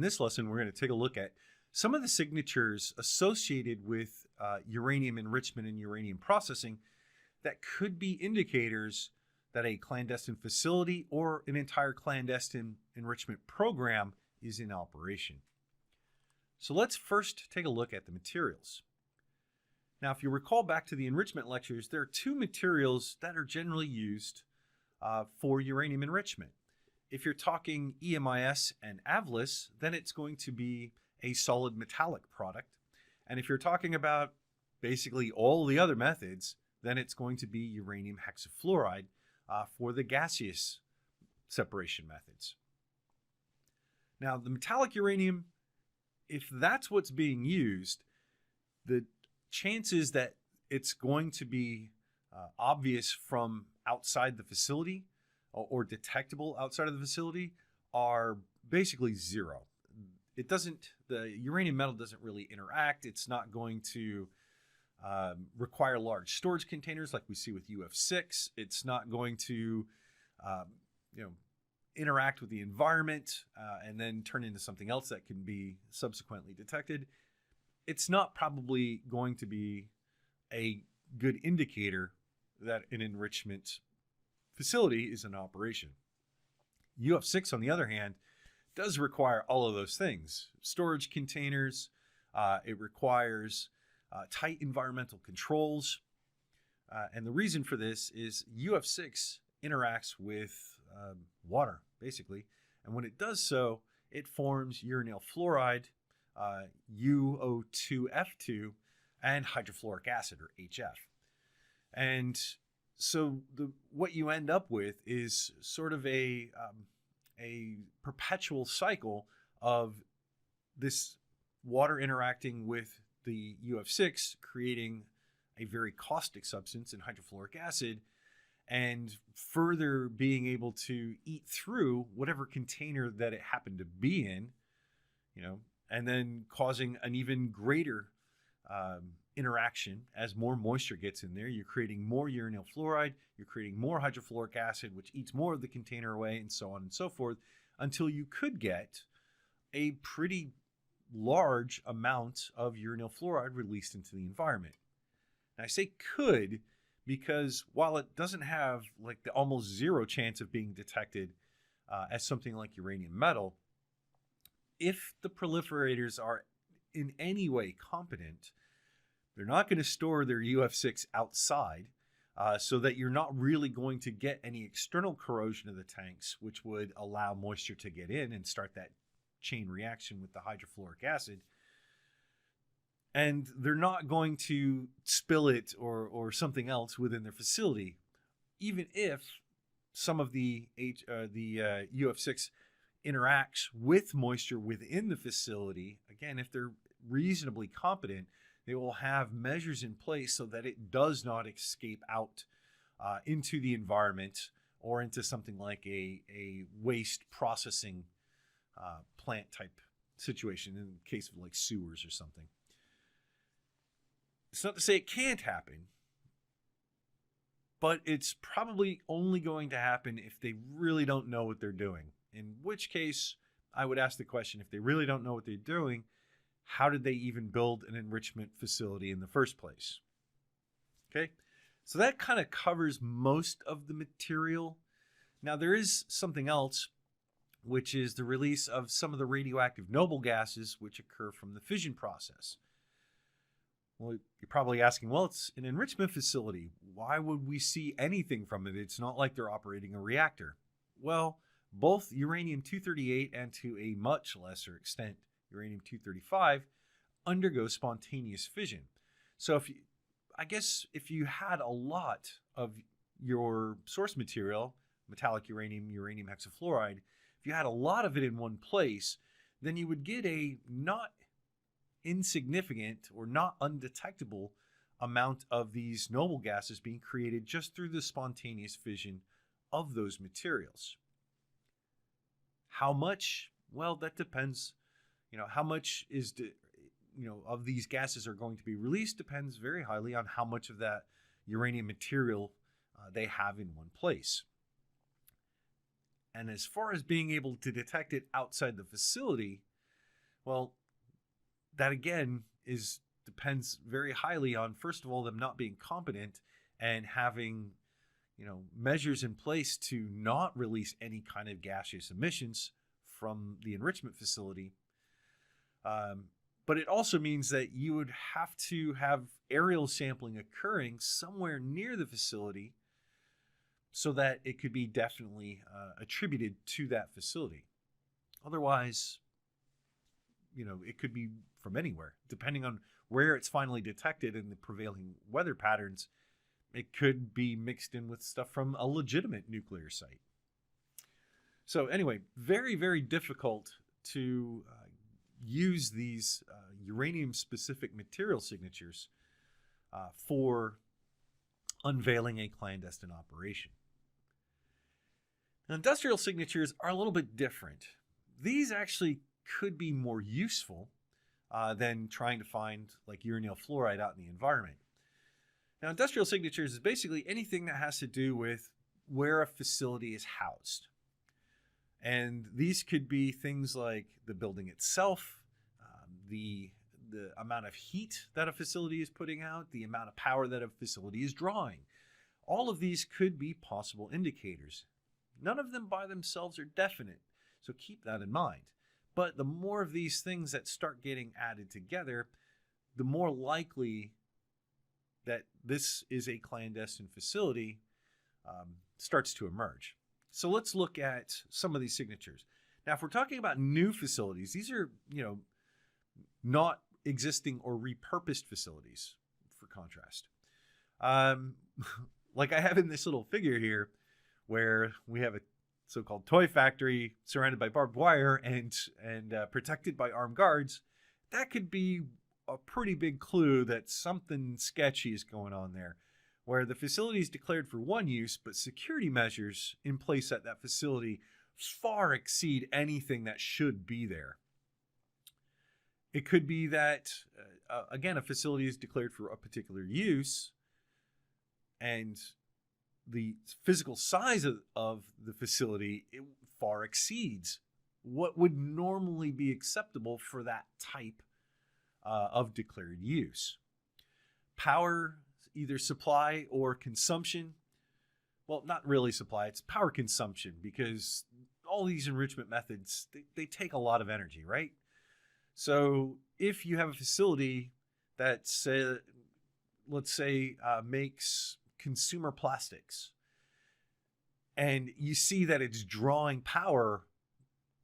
this lesson, we're going to take a look at some of the signatures associated with uranium enrichment and uranium processing that could be indicators that a clandestine facility or an entire clandestine enrichment program is in operation. So let's first take a look at the materials. Now, if you recall back to the enrichment lectures, there are two materials that are generally used for uranium enrichment. If you're talking EMIS and AVLIS, then it's going to be a solid metallic product. And if you're talking about basically all the other methods, then it's going to be uranium hexafluoride for the gaseous separation methods. Now, the metallic uranium, if that's what's being used, the chances that it's going to be obvious from outside the facility or detectable outside of the facility are basically zero. The uranium metal doesn't really interact. It's not going to require large storage containers like we see with UF6. It's not going to, interact with the environment and then turn into something else that can be subsequently detected. It's not probably going to be a good indicator that an enrichment facility is in operation. UF6, on the other hand, does require all of those things. Storage containers, it requires tight environmental controls. And the reason for this is UF6 interacts with water, basically. And when it does so, it forms uranyl fluoride, UO2F2, and hydrofluoric acid, or HF. And so what you end up with is sort of a perpetual cycle of this water interacting with the UF6, creating a very caustic substance in hydrofluoric acid, and further being able to eat through whatever container that it happened to be in, and then causing an even greater interaction as more moisture gets in there. You're creating more uranyl fluoride, you're creating more hydrofluoric acid, which eats more of the container away, and so on and so forth, until you could get a pretty large amount of uranyl fluoride released into the environment. And I say could because while it doesn't have like the almost zero chance of being detected as something like uranium metal, if the proliferators are in any way competent, they're not going to store their UF6 outside so that you're not really going to get any external corrosion of the tanks, which would allow moisture to get in and start that chain reaction with the hydrofluoric acid. And they're not going to spill it or something else within their facility, even if some of the UF6 interacts with moisture within the facility. Again, if they're reasonably competent, they will have measures in place so that it does not escape out into the environment or into something like a waste processing plant type situation in the case of like sewers or something. It's not to say it can't happen, but it's probably only going to happen if they really don't know what they're doing. In which case, I would ask the question, if they really don't know what they're doing, how did they even build an enrichment facility in the first place? Okay, so that kind of covers most of the material. Now, there is something else, which is the release of some of the radioactive noble gases which occur from the fission process. Well, you're probably asking, well, it's an enrichment facility. Why would we see anything from it? It's not like they're operating a reactor. Well, both uranium-238 and to a much lesser extent, uranium-235, undergo spontaneous fission. So if you had a lot of your source material, metallic uranium, uranium hexafluoride, if you had a lot of it in one place, then you would get a not insignificant or not undetectable amount of these noble gases being created just through the spontaneous fission of those materials. How much? Well, that depends. How much of these gases are going to be released depends very highly on how much of that uranium material they have in one place. And as far as being able to detect it outside the facility, Well, that again depends very highly on, first of all, them not being competent and having measures in place to not release any kind of gaseous emissions from the enrichment facility. But it also means that you would have to have aerial sampling occurring somewhere near the facility so that it could be definitely attributed to that facility. Otherwise, it could be from anywhere. Depending on where it's finally detected in the prevailing weather patterns, it could be mixed in with stuff from a legitimate nuclear site. So anyway, very, very difficult to use these uranium-specific material signatures for unveiling a clandestine operation. Now, industrial signatures are a little bit different. These actually could be more useful than trying to find like uranyl fluoride out in the environment. Now, industrial signatures is basically anything that has to do with where a facility is housed. And these could be things like the building itself, the amount of heat that a facility is putting out, the amount of power that a facility is drawing. All of these could be possible indicators. None of them by themselves are definite, so keep that in mind. But the more of these things that start getting added together, the more likely that this is a clandestine facility starts to emerge. So let's look at some of these signatures. Now, if we're talking about new facilities, these are, not existing or repurposed facilities, for contrast. Like I have in this little figure here, where we have a so-called toy factory surrounded by barbed wire and protected by armed guards. That could be a pretty big clue that something sketchy is going on there, where the facility is declared for one use, but security measures in place at that facility far exceed anything that should be there. It could be that, again, a facility is declared for a particular use, and the physical size of the facility far exceeds what would normally be acceptable for that type of declared use. Power, either supply or consumption. Well, not really supply, it's power consumption, because all these enrichment methods, they take a lot of energy, right? So if you have a facility that, let's say, makes consumer plastics, and you see that it's drawing power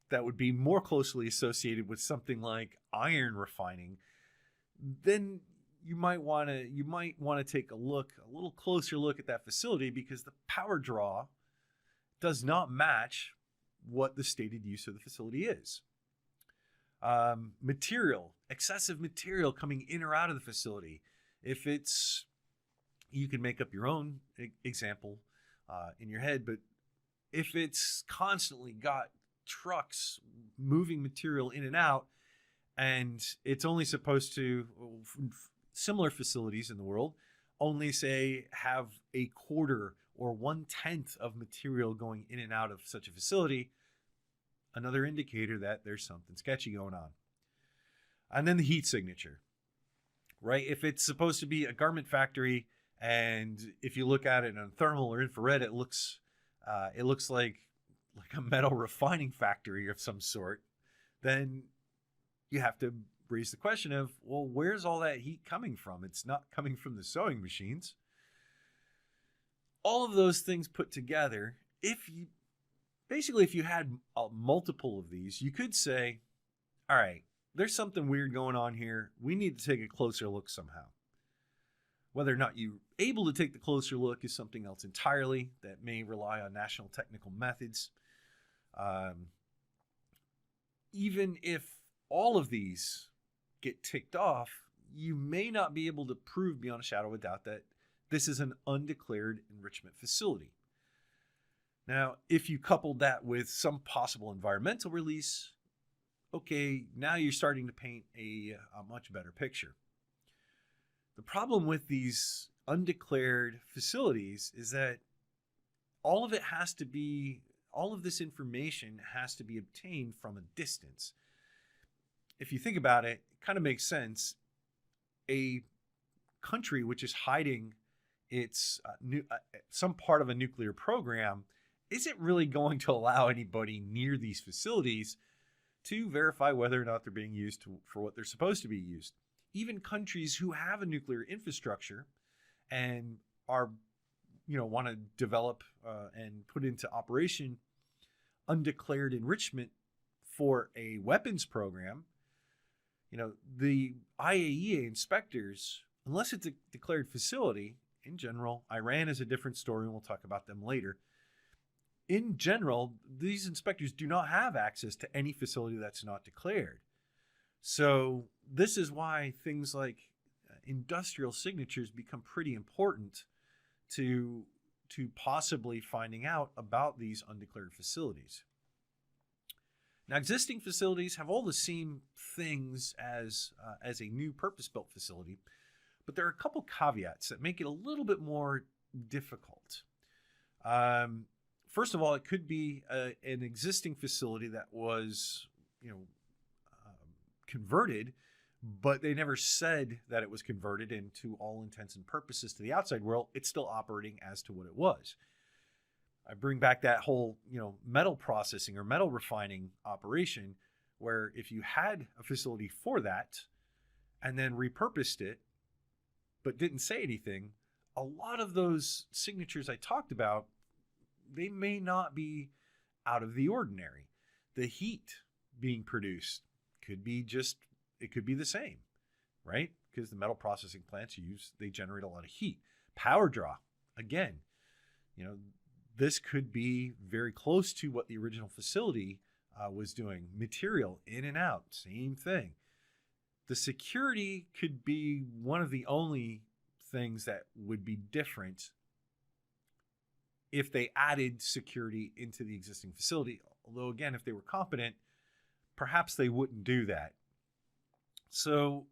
that would be more closely associated with something like iron refining, then you might want to take a little closer look at that facility, because the power draw does not match what the stated use of the facility is. Excessive material coming in or out of the facility. If it's, you can make up your own example in your head, but if it's constantly got trucks moving material in and out, and it's only supposed to, similar facilities in the world, only say have a quarter or 1/10 of material going in and out of such a facility, another indicator that there's something sketchy going on. And then the heat signature, right? If it's supposed to be a garment factory, and if you look at it in thermal or infrared, it looks like a metal refining factory of some sort, then you have to raise the question of, well, where's all that heat coming from? It's not coming from the sewing machines. All of those things put together, if you had multiple of these, you could say, all right, there's something weird going on here. We need to take a closer look somehow. Whether or not you're able to take the closer look is something else entirely that may rely on national technical methods. Even if all of these get ticked off, you may not be able to prove beyond a shadow of a doubt that this is an undeclared enrichment facility. Now, if you coupled that with some possible environmental release, okay, now you're starting to paint a much better picture. The problem with these undeclared facilities is that all of this information has to be obtained from a distance. if you think about it, it kind of makes sense. A country which is hiding its some part of a nuclear program isn't really going to allow anybody near these facilities to verify whether or not they're being used for what they're supposed to be used. Even countries who have a nuclear infrastructure and are, want to develop and put into operation undeclared enrichment for a weapons program, the IAEA inspectors, unless it's a declared facility, in general, Iran is a different story and we'll talk about them later. In general, these inspectors do not have access to any facility that's not declared. So this is why things like industrial signatures become pretty important to possibly finding out about these undeclared facilities. Now, existing facilities have all the same things as a new purpose-built facility, but there are a couple caveats that make it a little bit more difficult. First of all, it could be an existing facility that was, converted, but they never said that it was converted, and to all intents and purposes to the outside world, it's still operating as to what it was. I bring back that whole, metal processing or metal refining operation, where if you had a facility for that and then repurposed it, but didn't say anything, a lot of those signatures I talked about, they may not be out of the ordinary. The heat being produced could be the same, right? Because the metal processing plants they generate a lot of heat. Power draw, again, this could be very close to what the original facility was doing. Material in and out, same thing. The security could be one of the only things that would be different if they added security into the existing facility. Although, again, if they were competent, perhaps they wouldn't do that. So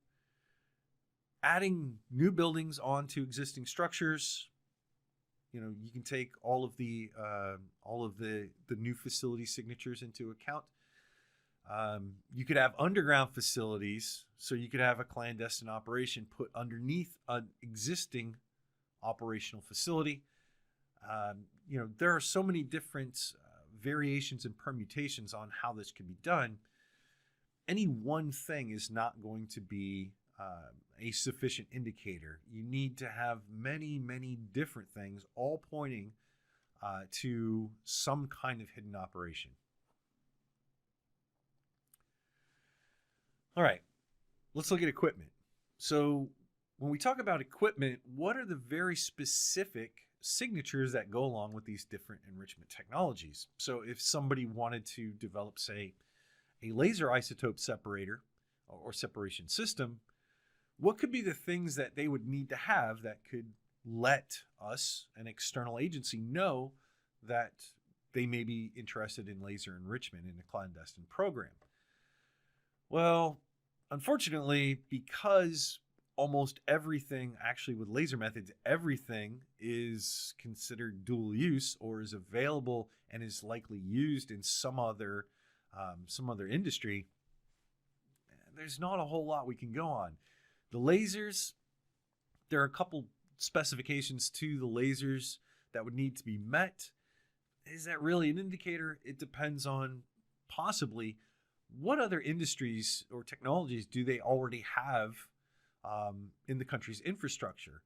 adding new buildings onto existing structures, you can take all of the new facility signatures into account. You could have underground facilities, so you could have a clandestine operation put underneath an existing operational facility. There are so many different variations and permutations on how this could be done. Any one thing is not going to be a sufficient indicator. You need to have many, many different things all pointing to some kind of hidden operation. All right, let's look at equipment. So when we talk about equipment, what are the very specific signatures that go along with these different enrichment technologies? So if somebody wanted to develop, say, a laser isotope separator or separation system, what could be the things that they would need to have that could let us, an external agency, know that they may be interested in laser enrichment in a clandestine program? Well, unfortunately, because almost everything, actually with laser methods, everything is considered dual use or is available and is likely used in some other industry, there's not a whole lot we can go on. The lasers, there are a couple specifications to the lasers that would need to be met. Is that really an indicator? It depends on possibly what other industries or technologies do they already have in the country's infrastructure.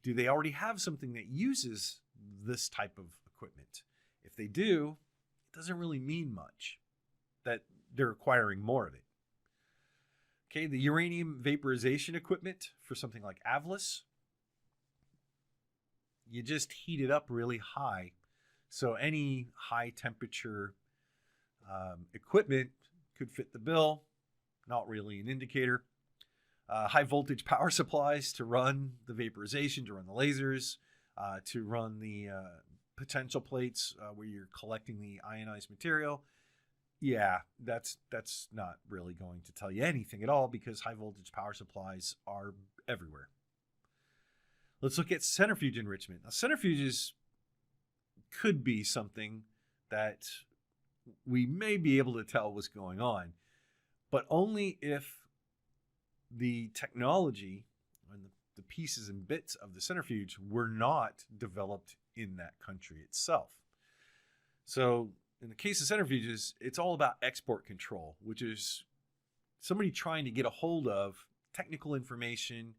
Do they already have something that uses this type of equipment? If they do, it doesn't really mean much that they're acquiring more of it. Okay, the uranium vaporization equipment for something like AVLIS, you just heat it up really high. So any high temperature equipment could fit the bill, not really an indicator. High voltage power supplies to run the vaporization, to run the lasers, to run the potential plates where you're collecting the ionized material. Yeah, that's not really going to tell you anything at all because high voltage power supplies are everywhere. Let's look at centrifuge enrichment. Now, centrifuges could be something that we may be able to tell what's going on, but only if the technology and the pieces and bits of the centrifuge were not developed in that country itself. So in the case of centrifuges, it's all about export control, which is somebody trying to get a hold of technical information,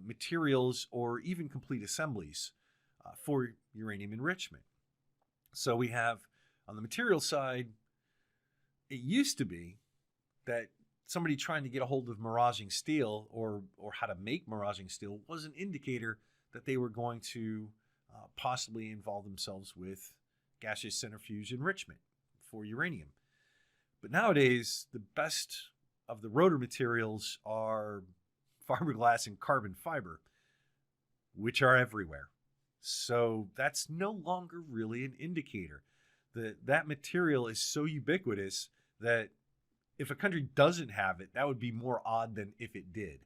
materials, or even complete assemblies for uranium enrichment. So we have, on the material side, it used to be that somebody trying to get a hold of miraging steel or how to make miraging steel was an indicator that they were going to possibly involve themselves with gaseous centrifuge enrichment for uranium. But nowadays, the best of the rotor materials are fiberglass and carbon fiber, which are everywhere. So that's no longer really an indicator. That material is so ubiquitous that if a country doesn't have it, that would be more odd than if it did.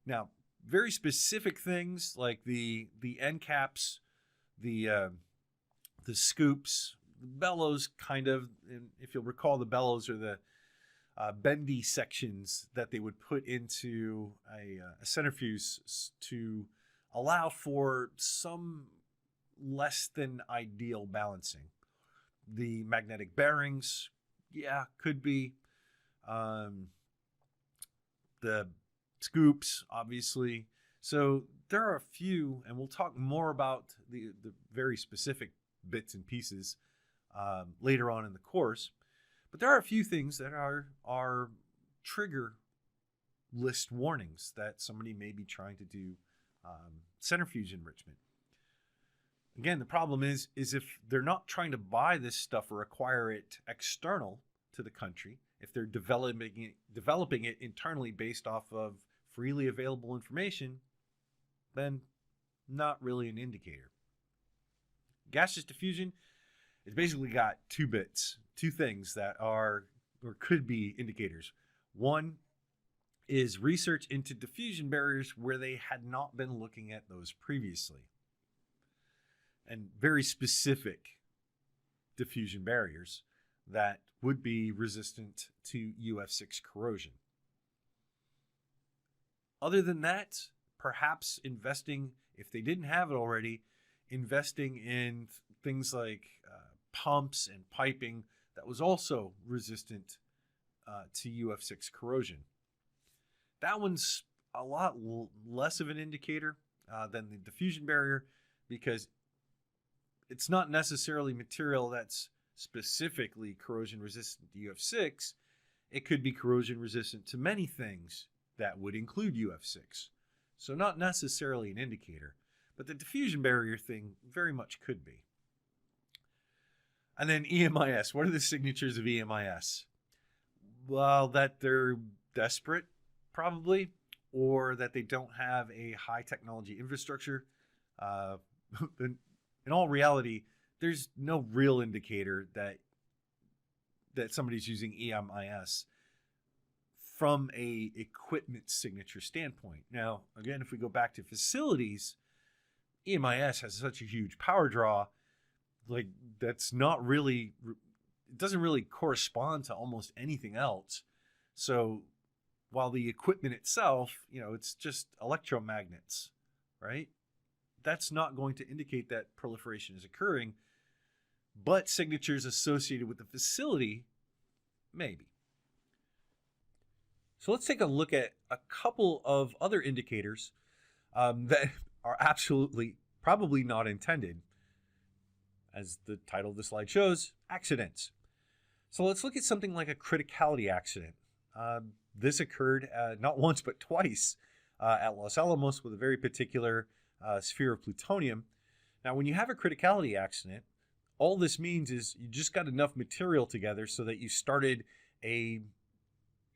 Now, very specific things like the end caps, the scoops, the bellows, kind of, and if you'll recall, the bellows are the bendy sections that they would put into a centrifuge to allow for some less than ideal balancing. The magnetic bearings, yeah, could be. The scoops, obviously. So there are a few, and we'll talk more about the very specific bits and pieces later on in the course. But there are a few things that are trigger list warnings that somebody may be trying to do centrifuge enrichment. Again, the problem is if they're not trying to buy this stuff or acquire it external to the country, if they're developing it internally based off of freely available information, then not really an indicator. Gaseous diffusion, it's basically got two things that are or could be indicators. One is research into diffusion barriers where they had not been looking at those previously. And very specific diffusion barriers that would be resistant to UF6 corrosion. Other than that, perhaps investing, if they didn't have it already, investing in things like pumps and piping that was also resistant to UF6 corrosion. That one's a lot less of an indicator than the diffusion barrier because it's not necessarily material that's specifically corrosion resistant to UF6. It could be corrosion resistant to many things that would include UF6. So not necessarily an indicator, but the diffusion barrier thing very much could be. And then EMIS. What are the signatures of EMIS? Well, that they're desperate, probably, or that they don't have a high technology infrastructure. In all reality, there's no real indicator that somebody's using EMIS from a equipment signature standpoint. Now, again, if we go back to facilities, EMIS has such a huge power draw, like that's not really, it doesn't really correspond to almost anything else. So while the equipment itself, it's just electromagnets, right? That's not going to indicate that proliferation is occurring, but signatures associated with the facility, maybe. So let's take a look at a couple of other indicators that are absolutely probably not intended. As the title of the slide shows, accidents. So let's look at something like a criticality accident. This occurred not once but twice at Los Alamos with a very particular sphere of plutonium. Now, when you have a criticality accident, all this means is you just got enough material together so that you started a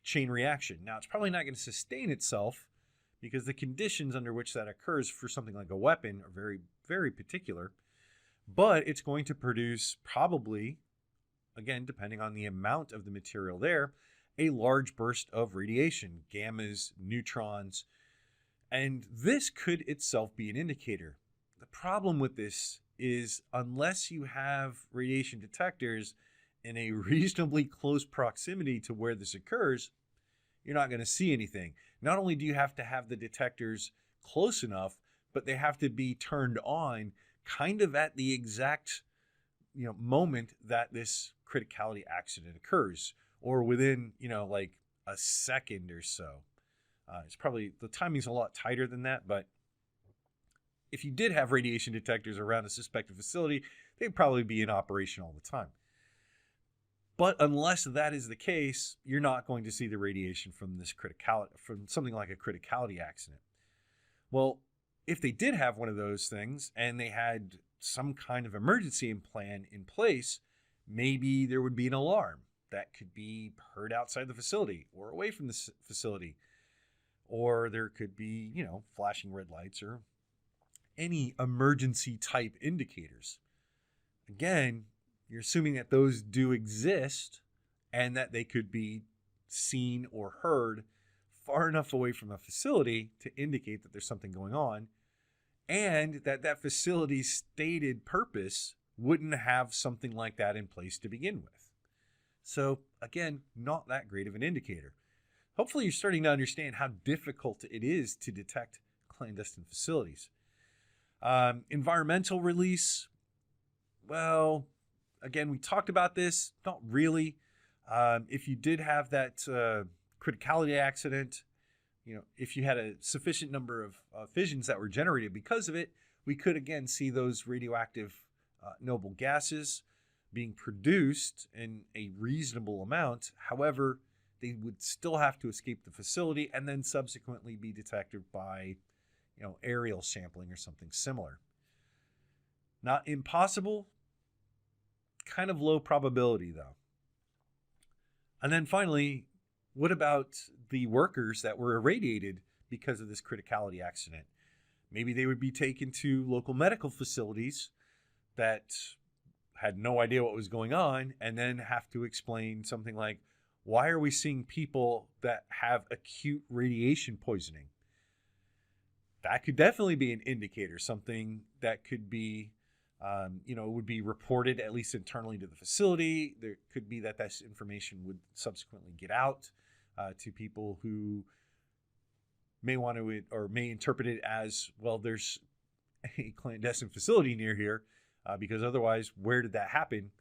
chain reaction. Now, it's probably not going to sustain itself because the conditions under which that occurs for something like a weapon are very, very particular, but it's going to produce probably, again, depending on the amount of the material there, a large burst of radiation, gammas, neutrons, and this could itself be an indicator. The problem with this is unless you have radiation detectors, in a reasonably close proximity to where this occurs, you're not going to see anything. Not only do you have to have the detectors close enough, but they have to be turned on kind of at the exact moment that this criticality accident occurs, or within like a second or so. It's probably, the timing's a lot tighter than that, but if you did have radiation detectors around a suspected facility, they'd probably be in operation all the time. But unless that is the case, you're not going to see the radiation from this criticality, from something like a criticality accident. Well, if they did have one of those things and they had some kind of emergency plan in place, maybe there would be an alarm that could be heard outside the facility or away from the facility. Or there could be, flashing red lights or any emergency type indicators. Again, you're assuming that those do exist and that they could be seen or heard far enough away from a facility to indicate that there's something going on, and that that facility's stated purpose wouldn't have something like that in place to begin with. So again, not that great of an indicator. Hopefully you're starting to understand how difficult it is to detect clandestine facilities. Environmental release, well, again, we talked about this, not really. If you did have that criticality accident, if you had a sufficient number of fissions that were generated because of it, we could again see those radioactive noble gases being produced in a reasonable amount. However, they would still have to escape the facility and then subsequently be detected by aerial sampling or something similar. Not impossible, kind of low probability though. And then finally, what about the workers that were irradiated because of this criticality accident? Maybe they would be taken to local medical facilities that had no idea what was going on and then have to explain something like, why are we seeing people that have acute radiation poisoning? That could definitely be an indicator, something that could be, would be reported at least internally to the facility. There could be that this information would subsequently get out to people who may want to, or may interpret it as, well, there's a clandestine facility near here, because otherwise, where did that happen?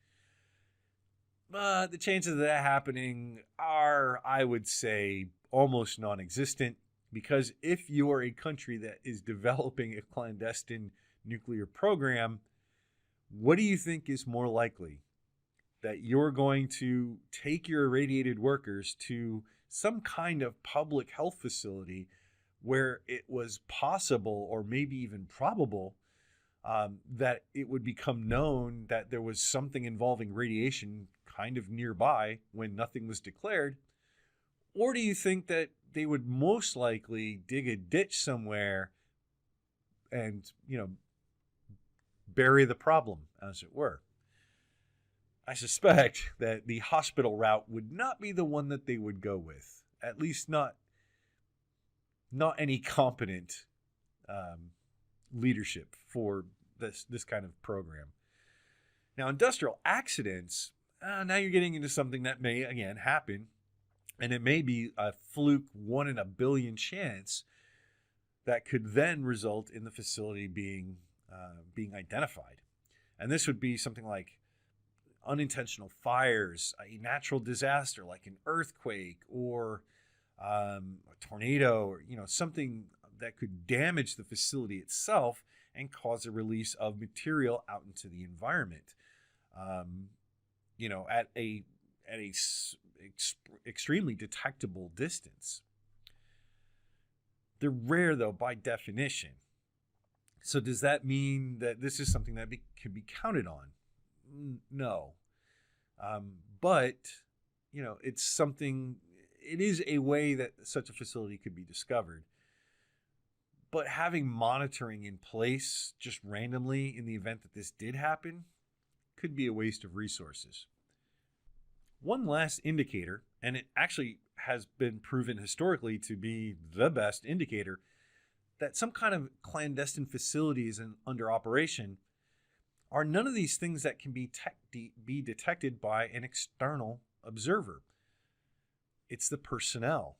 The chances of that happening are, I would say, almost non-existent, because if you are a country that is developing a clandestine nuclear program, what do you think is more likely? That you're going to take your irradiated workers to some kind of public health facility where it was possible or maybe even probable that it would become known that there was something involving radiation kind of nearby when nothing was declared? Or do you think that they would most likely dig a ditch somewhere and, bury the problem, as it were? I suspect that the hospital route would not be the one that they would go with, at least not any competent leadership for this kind of program. Now, industrial accidents, now you're getting into something that may, again, happen, and it may be a fluke 1 in a billion chance that could then result in the facility being identified. And this would be something like unintentional fires, a natural disaster like an earthquake or a tornado, or something that could damage the facility itself and cause a release of material out into the environment. At a extremely detectable distance. They're rare, though, by definition. So does that mean that this is something that can be counted on? No. But, it's something, it is a way that such a facility could be discovered. But having monitoring in place just randomly in the event that this did happen could be a waste of resources. One last indicator, and it actually has been proven historically to be the best indicator, that some kind of clandestine facility is under operation, are none of these things that can be detected by an external observer. It's the personnel.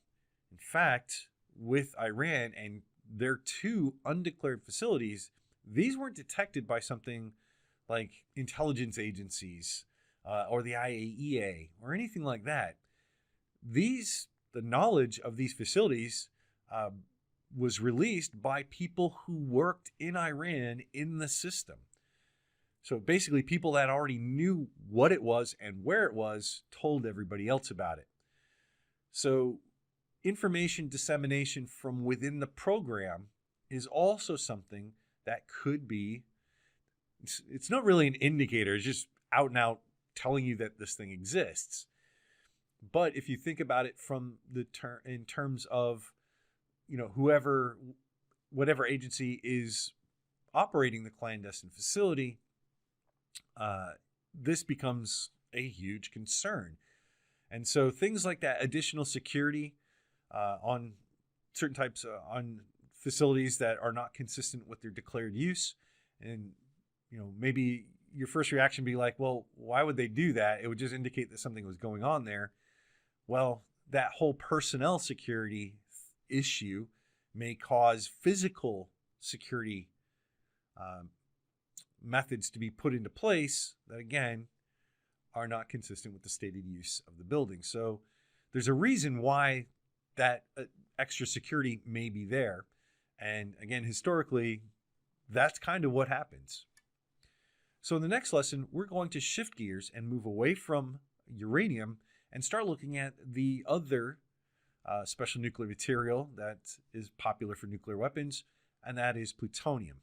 In fact, with Iran and their 2 undeclared facilities, these weren't detected by something like intelligence agencies or the IAEA or anything like that. The knowledge of these facilities was released by people who worked in Iran in the system. So basically, people that already knew what it was and where it was told everybody else about it. So information dissemination from within the program is also something that could be, it's not really an indicator, it's just out and out telling you that this thing exists. But if you think about it from in terms of, whatever agency is operating the clandestine facility, this becomes a huge concern. And so things like that, additional security on certain types on facilities that are not consistent with their declared use, and maybe your first reaction be like, well, why would they do that? It would just indicate that something was going on there. Well, that whole personnel security issue may cause physical security methods to be put into place that, again, are not consistent with the stated use of the building. So there's a reason why that extra security may be there. And again, historically, that's kind of what happens. So in the next lesson, we're going to shift gears and move away from uranium and start looking at the other special nuclear material that is popular for nuclear weapons, and that is plutonium.